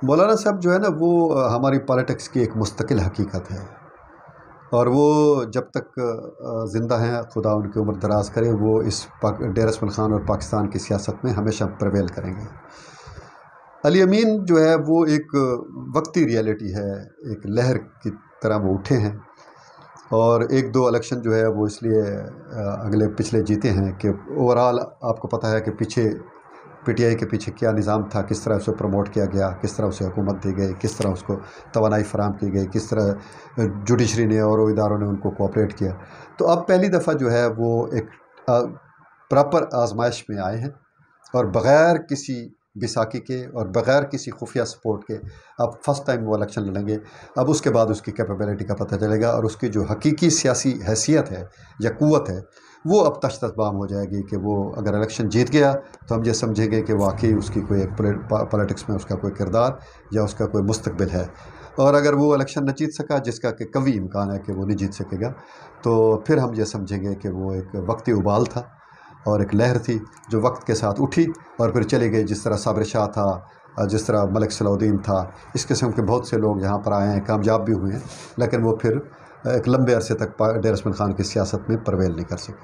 مولانا صاحب جو ہے نا وہ ہماری پالیٹکس کی ایک مستقل حقیقت ہے، اور وہ جب تک زندہ ہیں خدا ان کی عمر دراز کرے، وہ اس ڈیر اسماعیل خان اور پاکستان کی سیاست میں ہمیشہ پرویل کریں گے۔ علی امین جو ہے وہ ایک وقتی ریئلٹی ہے، ایک لہر کی طرح وہ اٹھے ہیں، اور ایک دو الیکشن جو ہے وہ اس لیے پچھلے جیتے ہیں کہ اوورال آپ کو پتہ ہے کہ پیچھے پی ٹی آئی کے پیچھے کیا نظام تھا، کس طرح اسے پروموٹ کیا گیا، کس طرح اسے حکومت دی گئی، کس طرح اس کو توانائی فراہم کی گئی، کس طرح جوڈیشری نے اور اداروں نے ان کو کوآپریٹ کیا۔ تو اب پہلی دفعہ جو ہے وہ ایک پراپر آزمائش میں آئے ہیں، اور بغیر کسی بیساکھی کے اور بغیر کسی خفیہ سپورٹ کے اب فرسٹ ٹائم وہ الیکشن لڑیں گے۔ اب اس کے بعد اس کی کیپیبلٹی کا پتہ چلے گا، اور اس کی جو حقیقی سیاسی حیثیت ہے یا قوت ہے وہ اب تشت بام ہو جائے گی کہ وہ اگر الیکشن جیت گیا تو ہم یہ سمجھیں گے کہ واقعی اس کی کوئی ایک پولیٹکس میں اس کا کوئی کردار یا اس کا کوئی مستقبل ہے، اور اگر وہ الیکشن نہ جیت سکا، جس کا کہ قوی امکان ہے کہ وہ نہیں جیت سکے گا، تو پھر ہم یہ سمجھیں گے کہ وہ ایک وقتی ابال تھا اور ایک لہر تھی جو وقت کے ساتھ اٹھی اور پھر چلی گئی، جس طرح صابر شاہ تھا، جس طرح ملک صلاح الدین تھا۔ اس قسم کے بہت سے لوگ یہاں پر آئے ہیں، کامیاب بھی ہوئے ہیں، لیکن وہ پھر ایک لمبے عرصے تک ڈیر اسماعیل خان کی سیاست میں پرویل نہیں کر سکے۔